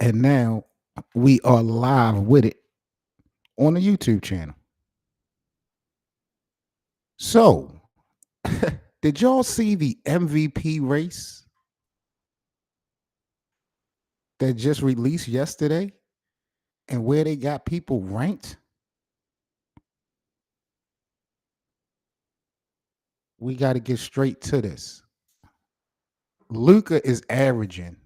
And now we are live with it on the YouTube channel. So, did y'all see the MVP race that just released yesterday and where they got people ranked? We got to get straight to this. Luca is averaging,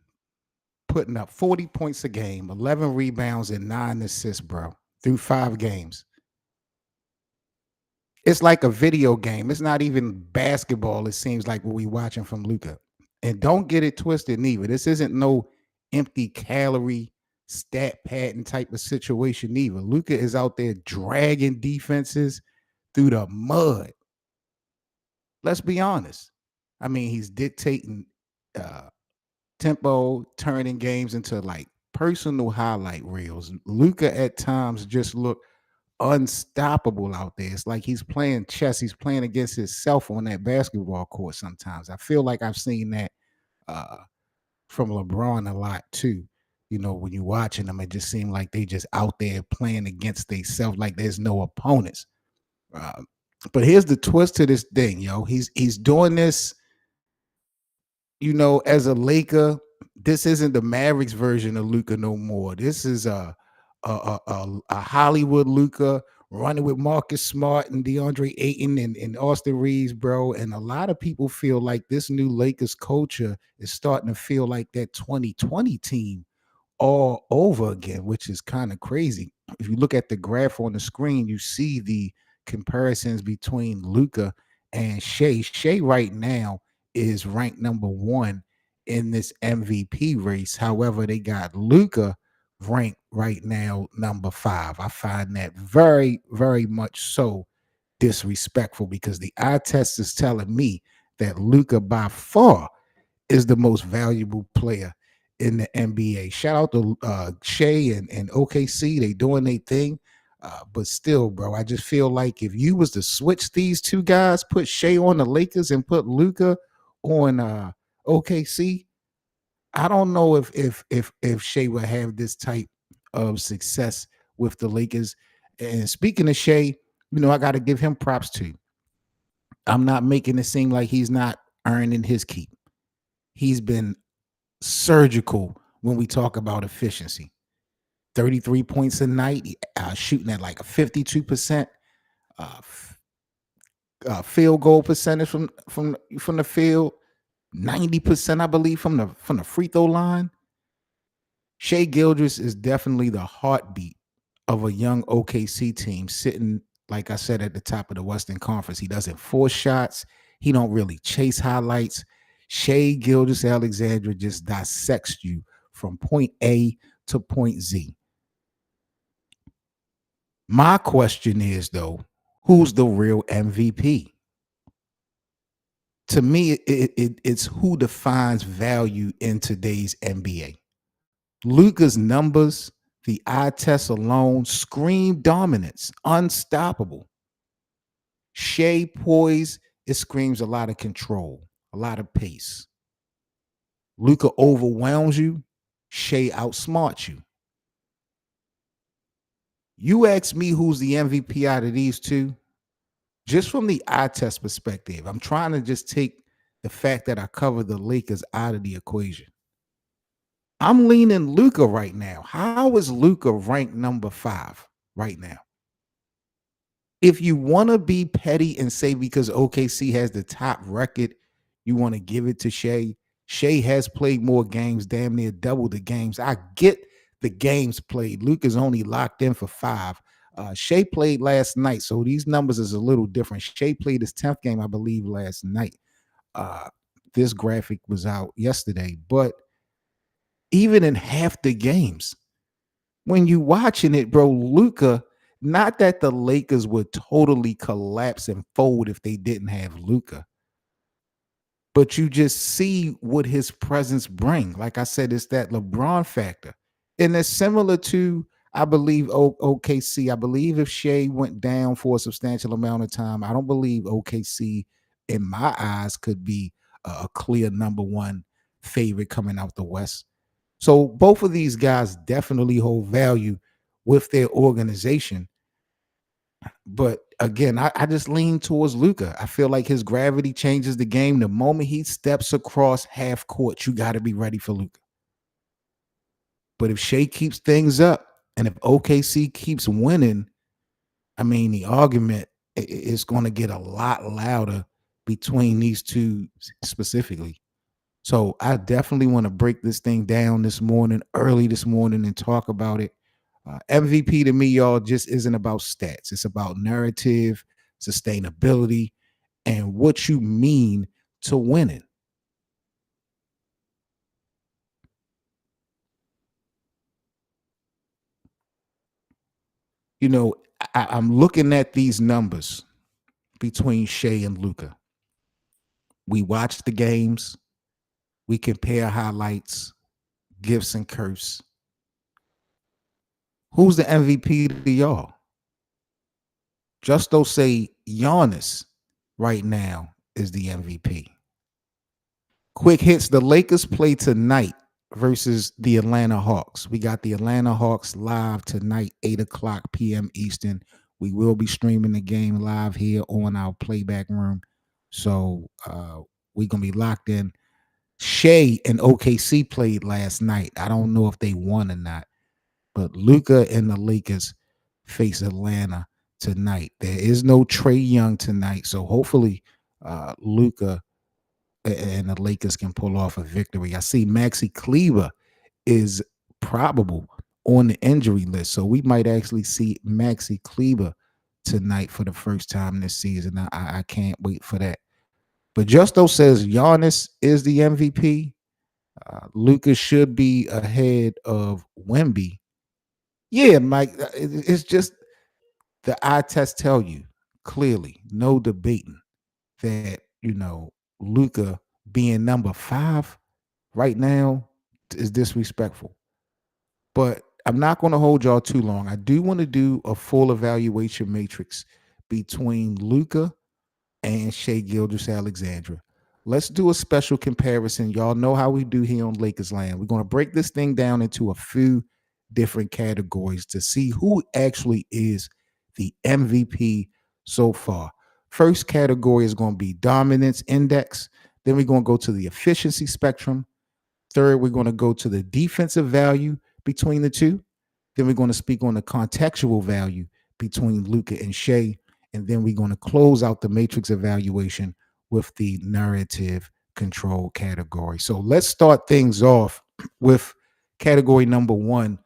putting up 40 points a game, 11 rebounds, and 9 assists, bro, through 5 games. It's like a video game. It's not even basketball. It seems like what we watching from Luca. And don't get it twisted, neither. This isn't no empty calorie stat pattern type of situation, neither. Luca is out there dragging defenses through the mud. Let's be honest. I mean, he's dictating uh, tempo, turning games into like personal highlight reels. Luca at times just look unstoppable out there. It's like he's playing chess. He's playing against himself on that basketball court sometimes. I feel like I've seen that uh, from LeBron a lot too. You know, when you're watching them, it just seemed like they just out there playing against themselves, like there's no opponents. Uh, but here's the twist to this thing, yo. He's doing this, as a Laker. This isn't the Mavericks version of Luca no more. This is a Hollywood Luca running with Marcus Smart and DeAndre Ayton and Austin Reeves, bro. And a lot of people feel like this new Lakers culture is starting to feel like that 2020 team all over again, which is kind of crazy. If you look at the graph on the screen, you see the comparisons between Luca and Shea. Shea right now is ranked number one in this MVP race. However, they got Luca ranked right now number 5. I find that very, very much so disrespectful because the eye test is telling me that Luca by far is the most valuable player in the NBA. Shout out to Shea and OKC. They doing their thing. But still, bro, I just feel like if you was to switch these two guys, put Shea on the Lakers and put Luca on OKC, I don't know if Shea would have this type of success with the Lakers. And speaking of Shea, I got to give him props too. I'm not making it seem like he's not earning his keep. He's been surgical when we talk about efficiency. 33 points a night, shooting at like a 52% uh, field goal percentage from the field, 90%, I believe, from the free throw line. Shea Gildress is definitely the heartbeat of a young OKC team sitting, like I said, at the top of the Western Conference. He doesn't force shots. He don't really chase highlights. Shea Gildress Alexandra just dissects you from point A to point Z. My question is, though, who's the real MVP? To me, it's who defines value in today's NBA. Luka's numbers, the eye test alone, scream dominance, unstoppable. Shea poise, it screams a lot of control, a lot of pace. Luka overwhelms you, Shea outsmarts you. You ask me who's the MVP out of these two, just from the eye test perspective. I'm trying to just take the fact that I cover the Lakers out of the equation. I'm leaning Luka right now. How is Luka ranked number 5 right now? If you want to be petty and say because OKC has the top record, you want to give it to Shea. Shea has played more games, damn near double the games. I get the games played. Luka's only locked in for 5. Shea played last night, so these numbers is a little different. Shea played his 10th game, I believe, last night. Uh, this graphic was out yesterday, but even in half the games, when you watching it, bro, Luka, not that the Lakers would totally collapse and fold if they didn't have Luka, but you just see what his presence bring. Like I said, it's that LeBron factor. And it's similar to, I believe, OKC. I believe if Shea went down for a substantial amount of time, I don't believe OKC, in my eyes, could be a clear number 1 favorite coming out the West. So both of these guys definitely hold value with their organization. But again, I just lean towards Luca. I feel like his gravity changes the game. The moment he steps across half court, you got to be ready for Luca. But if Shea keeps things up and if OKC keeps winning, I mean, the argument is going to get a lot louder between these two specifically. So I definitely want to break this thing down this morning, early this morning, and talk about it. MVP to me, y'all, just isn't about stats. It's about narrative, sustainability, and what you mean to winning. You know, I'm looking at these numbers between Shea and Luca. We watch the games, we compare highlights, gifts and curse. Who's the MVP to y'all? Justo say Giannis right now is the MVP. Quick hits. The Lakers play tonight versus the Atlanta Hawks. We got the Atlanta Hawks live tonight, 8 o'clock p.m. Eastern. We will be streaming the game live here on our playback room. So we're going to be locked in. Shea and OKC played last night. I don't know if they won or not, but Luka and the Lakers face Atlanta tonight. There is no Trey Young tonight. So hopefully Luka and the Lakers can pull off a victory. I see Maxi Kleber is probable on the injury list, so we might actually see Maxi Kleber tonight for the first time this season. I can't wait for that. But Justo says Giannis is the MVP. Lucas should be ahead of Wemby. Yeah, Mike. It's just the eye test tell you clearly, no debating that Luca being number 5 right now is disrespectful. But I'm not going to hold y'all too long. I do want to do a full evaluation matrix between Luca and Shea Gilders Alexandra. Let's do a special comparison. Y'all know how we do here on Lakers Land. We're going to break this thing down into a few different categories to see who actually is the MVP so far. First category is going to be dominance index. Then we're going to go to the efficiency spectrum. Third, we're going to go to the defensive value between the two. Then we're going to speak on the contextual value between Luca and Shea. And then we're going to close out the matrix evaluation with the narrative control category. So let's start things off with category number 1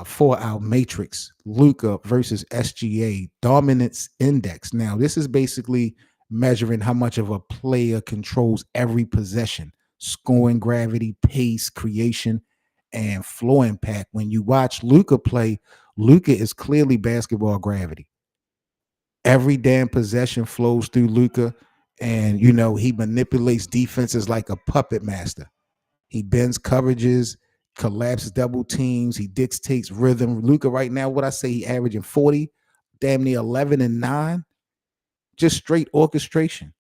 for our matrix, Luca versus SGA dominance index. Now, this is basically measuring how much of a player controls every possession, scoring gravity, pace, creation, and flow impact. When you watch Luca play, Luca is clearly basketball gravity. Every damn possession flows through Luca, and he manipulates defenses like a puppet master. He bends coverages, collapses double teams. He dictates rhythm. Luca right now, what I say, he averaging 40, damn near 11 and 9, just straight orchestration.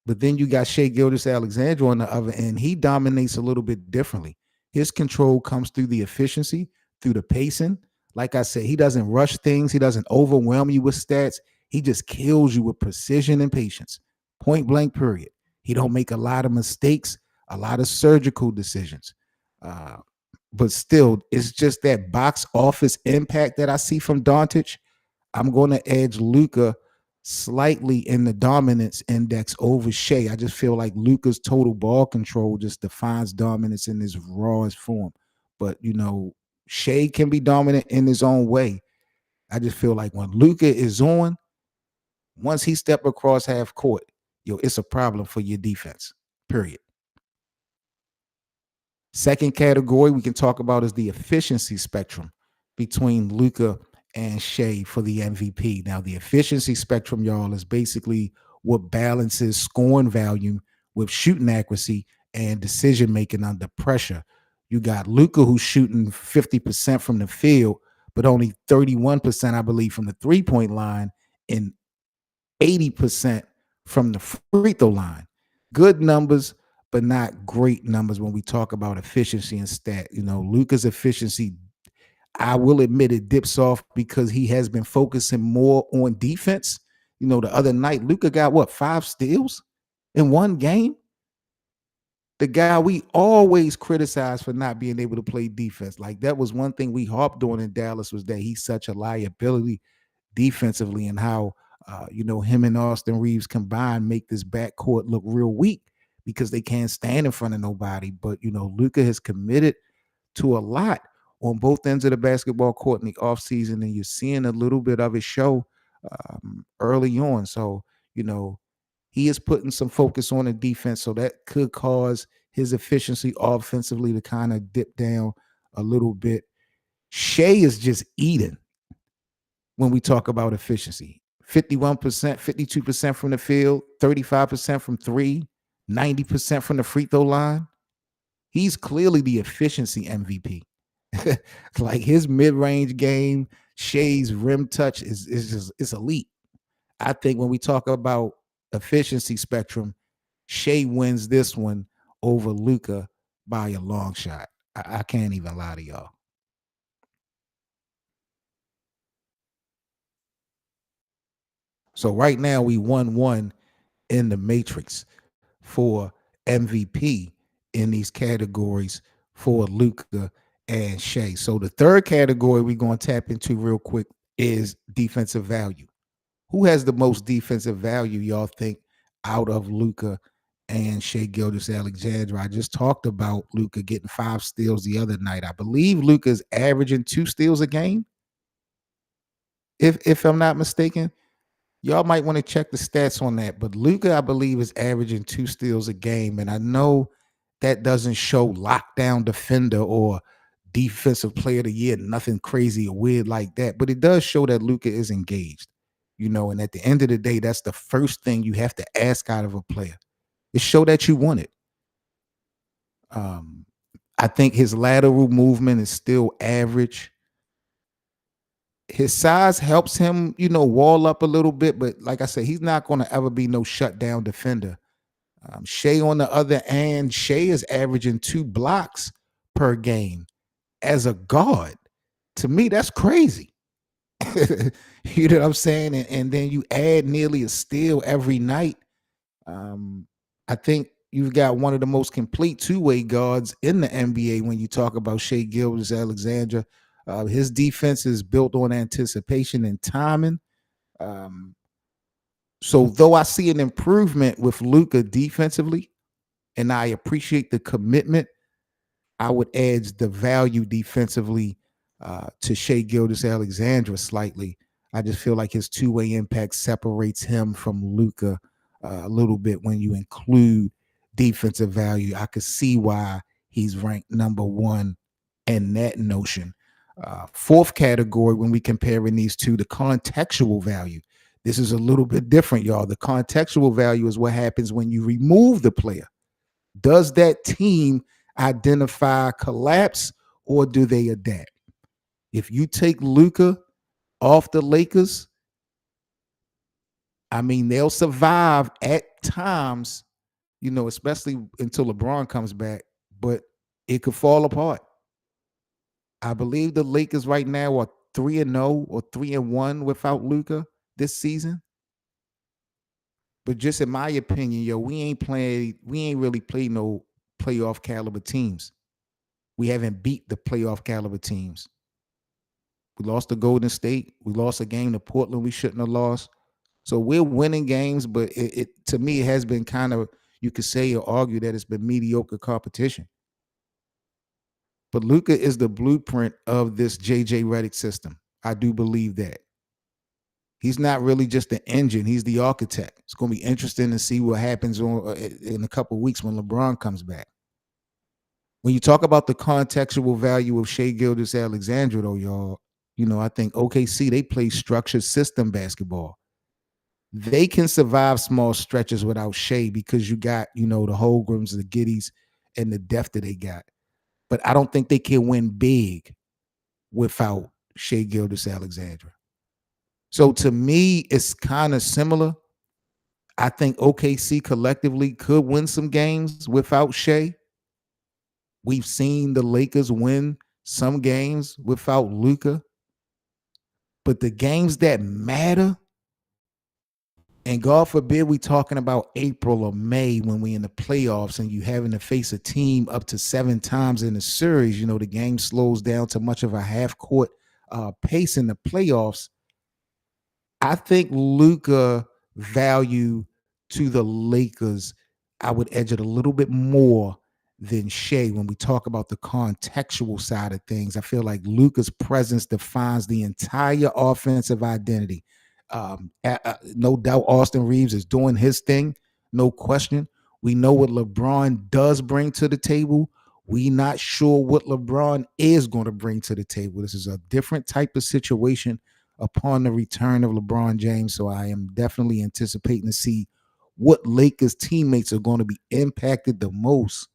But then you got Shea Gilders Alexander on the other end. He dominates a little bit differently. His control comes through the efficiency, through the pacing. Like I said, he doesn't rush things. He doesn't overwhelm you with stats. He just kills you with precision and patience. Point blank, period. He don't make a lot of mistakes, a lot of surgical decisions. But still, it's just that box office impact that I see from Doncic. I'm going to edge Luca slightly in the dominance index over Shea. I just feel like Luca's total ball control just defines dominance in his rawest form. But Shea can be dominant in his own way. I just feel like when Luca is on, once he step across half court, it's a problem for your defense. Period. Second category we can talk about is the efficiency spectrum between Luca and Shea for the MVP. Now, the efficiency spectrum, y'all, is basically what balances scoring volume with shooting accuracy and decision making under pressure. You got Luca who's shooting 50% from the field, but only 31%, I believe, from the 3-point line and 80% from the free throw line. Good numbers, but not great numbers when we talk about efficiency and stat. Luca's efficiency, I will admit, it dips off because he has been focusing more on defense. The other night, Luca got what, 5 steals in one game? The guy we always criticize for not being able to play defense. Like, that was one thing we harped on in Dallas, was that he's such a liability defensively, and how him and Austin Reeves combined make this backcourt look real weak because they can't stand in front of nobody. But Luca has committed to a lot on both ends of the basketball court in the offseason, and you're seeing a little bit of it show early on. So, he is putting some focus on the defense, so that could cause his efficiency offensively to kind of dip down a little bit. Shea is just eating when we talk about efficiency. 51%, 52% from the field, 35% from three, 90% from the free throw line. He's clearly the efficiency MVP. Like, his mid-range game, Shea's rim touch is just, it's elite. I think when we talk about efficiency spectrum, Shea wins this one over Luka by a long shot. I can't even lie to y'all. So right now we 1-1 in the matrix for MVP in these categories for Luka and Shea. So the third category we're going to tap into real quick is defensive value. Who has the most defensive value, y'all think, out of Luka and Shea Gilgeous-Alexander? I just talked about Luka getting 5 steals the other night. I believe Luka's averaging 2 steals a game, if I'm not mistaken. Y'all might want to check the stats on that. But Luka, I believe, is averaging 2 steals a game. And I know that doesn't show lockdown defender or defensive player of the year, nothing crazy or weird like that. But it does show that Luka is engaged. And at the end of the day, that's the first thing you have to ask out of a player. Is show that you want it. I think his lateral movement is still average. His size helps him, wall up a little bit, but like I said, he's not going to ever be no shutdown defender. Shea, on the other hand, Shea is averaging 2 blocks per game as a guard. To me, that's crazy. You know what I'm saying? And then you add nearly a steal every night. I think you've got one of the most complete two-way guards in the NBA when you talk about Shea Gilgeous-Alexander. His defense is built on anticipation and timing. So though I see an improvement with Luka defensively, and I appreciate the commitment, I would edge the value defensively to Shea Gilgeous-Alexander slightly. I just feel like his two-way impact separates him from Luka a little bit when you include defensive value. I could see why he's ranked number 1 in that notion. Fourth category, when we comparing these two, the contextual value. This is a little bit different, y'all. The contextual value is what happens when you remove the player. Does that team identify collapse, or do they adapt? If you take Luka off the Lakers, I mean, they'll survive at times, especially until LeBron comes back, but it could fall apart. I believe the Lakers right now are 3-0 or 3-1 without Luka this season. But just in my opinion, we ain't really played no playoff caliber teams. We haven't beat the playoff caliber teams. We lost to Golden State. We lost a game to Portland we shouldn't have lost. So we're winning games, but it to me, it has been kind of, you could say or argue that it's been mediocre competition. But Luka is the blueprint of this JJ Redick system. I do believe that. He's not really just the engine. He's the architect. It's going to be interesting to see what happens in a couple of weeks when LeBron comes back. When you talk about the contextual value of Shea Gilgeous-Alexander, though, y'all, I think OKC, they play structured system basketball. They can survive small stretches without Shea because you got, the Holmgrens, the Giddies, and the depth that they got. But I don't think they can win big without Shea Gilgeous-Alexander. So to me, it's kind of similar. I think OKC collectively could win some games without Shea. We've seen the Lakers win some games without Luka, but the games that matter, and God forbid we talking about April or May when we in the playoffs and you having to face a team up to 7 times in the series, the game slows down to much of a half court pace in the playoffs. I think Luka value to the Lakers, I would edge it a little bit more than Shea when we talk about the contextual side of things. I feel like Luka's presence defines the entire offensive identity. No doubt Austin Reeves is doing his thing, no question. We know what LeBron does bring to the table. We not sure what LeBron is going to bring to the table. This is a different type of situation upon the return of LeBron James. So I am definitely anticipating to see what Lakers teammates are going to be impacted the most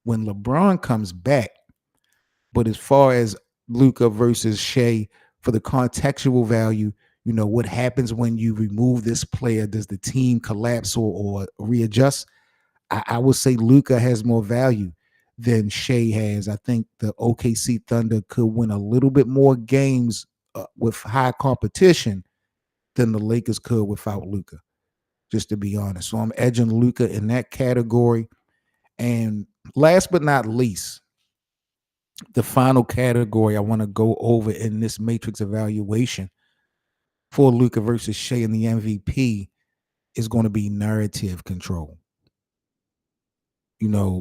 when LeBron comes back. But as far as Luka versus Shea, for the contextual value, what happens when you remove this player? Does the team collapse or readjust? I would say Luka has more value than Shea has. I think the OKC Thunder could win a little bit more games with high competition than the Lakers could without Luka, just to be honest. So I'm edging Luka in that category. And last but not least, the final category I want to go over in this matrix evaluation for Luka versus Shea and the MVP is going to be narrative control.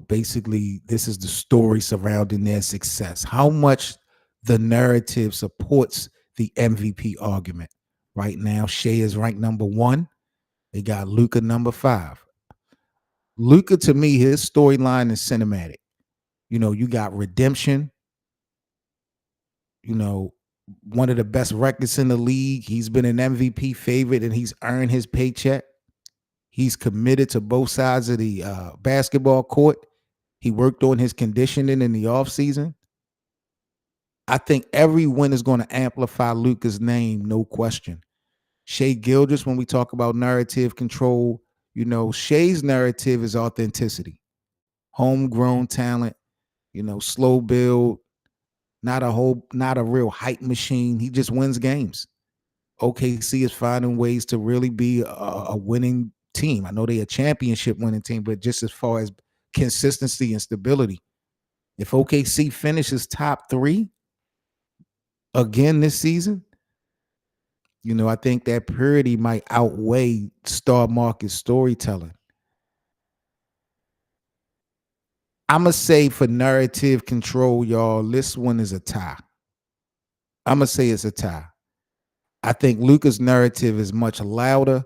Basically, this is the story surrounding their success. How much the narrative supports the MVP argument. Right now, Shea is ranked number 1. They got Luka number 5. Luka, to me, his storyline is cinematic. You got redemption. One of the best records in the league. He's been an MVP favorite and he's earned his paycheck. He's committed to both sides of the basketball court. He worked on his conditioning in the offseason. I think every win is going to amplify Luka's name, no question. Shea Gilgeous, when we talk about narrative control, Shea's narrative is authenticity. Homegrown talent, slow build, not a real hype machine. He just wins games. OKC is finding ways to really be a winning team. I know they're a championship winning team, but just as far as consistency and stability, if OKC finishes top 3 again this season, I think that purity might outweigh star market storytelling. I'm going to say for narrative control, y'all, this one is a tie. I'm going to say it's a tie. I think Luka's narrative is much louder,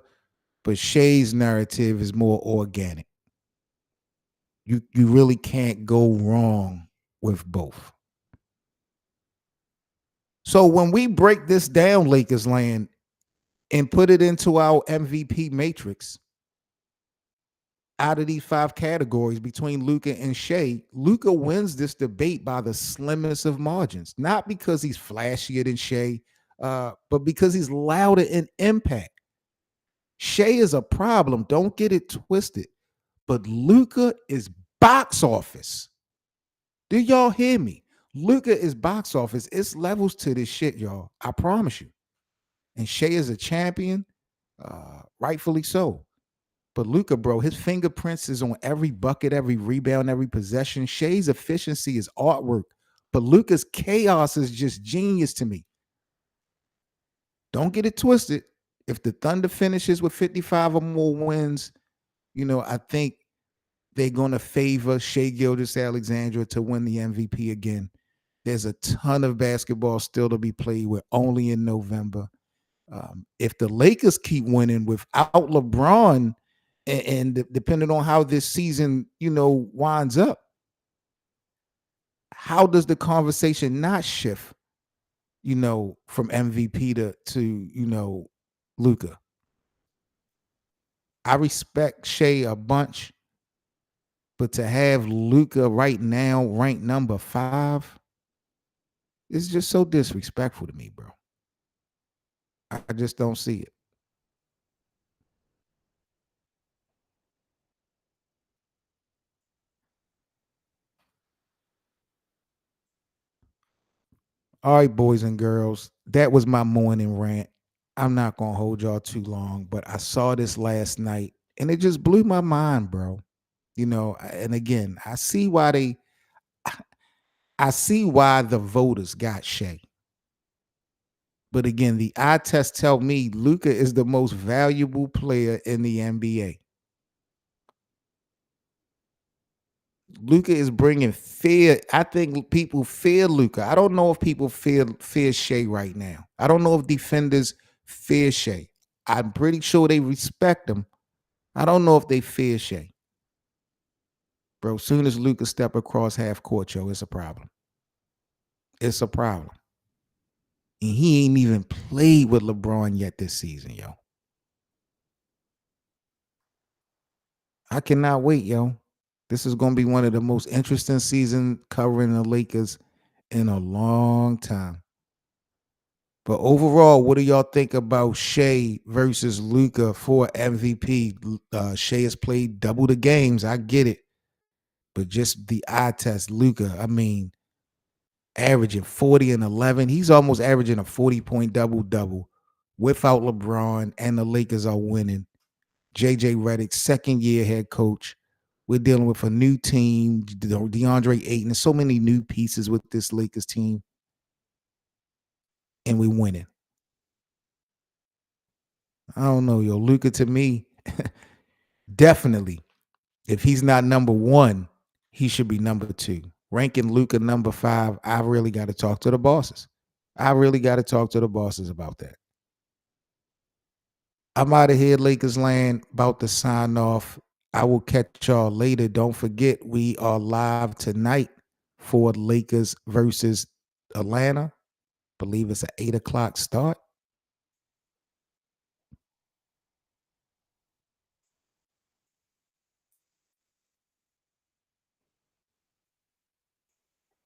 but Shea's narrative is more organic. You really can't go wrong with both. So when we break this down, Lakers land, and put it into our MVP matrix, out of these 5 categories between Luka and Shea, Luka wins this debate by the slimmest of margins. Not because he's flashier than Shea, but because he's louder in impact. Shea is a problem. Don't get it twisted. But Luka is box office. Do y'all hear me? Luka is box office. It's levels to this shit, y'all. I promise you. And Shea is a champion, rightfully so. But Luka, bro, his fingerprints is on every bucket, every rebound, every possession. Shea's efficiency is artwork, but Luka's chaos is just genius to me. Don't get it twisted. If the Thunder finishes with 55 or more wins, I think they're going to favor Shea Gilgeous-Alexander to win the MVP again. There's a ton of basketball still to be played. We're only in November. If the Lakers keep winning without LeBron, and depending on how this season, winds up, how does the conversation not shift, from MVP to Luka? I respect Shea a bunch, but to have Luka right now ranked number 5 is just so disrespectful to me, bro. I just don't see it. All right, boys and girls, that was my morning rant. I'm not gonna hold y'all too long, but I saw this last night and it just blew my mind, bro. And again, I see why the voters got Shea. But again, the eye test tell me Luca is the most valuable player in the NBA. Luca is bringing fear. I think people fear Luca. I don't know if people fear Shea right now. I don't know if defenders fear Shea. I'm pretty sure they respect him. I don't know if they fear Shea. Bro, soon as Luca step across half court, yo, it's a problem. It's a problem. And he ain't even played with LeBron yet this season, yo. I cannot wait, yo. This is going to be one of the most interesting seasons covering the Lakers in a long time. But overall, what do y'all think about Shea versus Luca for MVP? Shea has played double the games. I get it. But just the eye test, Luca, I mean, averaging 40 and 11. He's almost averaging a 40-point double-double without LeBron, and the Lakers are winning. JJ Redick, second year head coach. We're dealing with a new team, DeAndre Ayton. There's so many new pieces with this Lakers team, and we winning. I don't know, yo. Luka to me, definitely, if he's not number one, he should be number two. Ranking Luka number 5, I really got to talk to the bosses. I really got to talk to the bosses about that. I'm out of here, Lakers land. About to sign off. I will catch y'all later. Don't forget, we are live tonight for Lakers versus Atlanta. Believe it's an 8 o'clock start.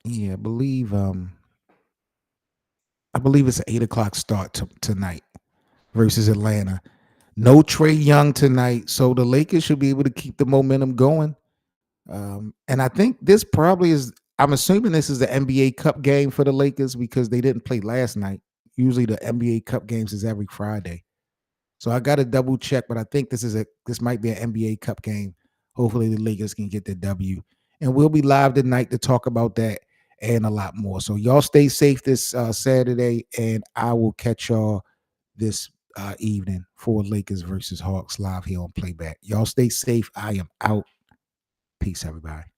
Yeah, I believe it's an 8 o'clock start tonight versus Atlanta. No Trey Young tonight, so the Lakers should be able to keep the momentum going. And I think this probably is. I'm assuming this is the NBA Cup game for the Lakers because they didn't play last night. Usually the NBA Cup games is every Friday. So I got to double check, but I think this might be an NBA Cup game. Hopefully the Lakers can get the W, and we'll be live tonight to talk about that and a lot more. So y'all stay safe this Saturday, and I will catch y'all this evening for Lakers versus Hawks live here on Playback. Y'all stay safe. I am out. Peace, everybody.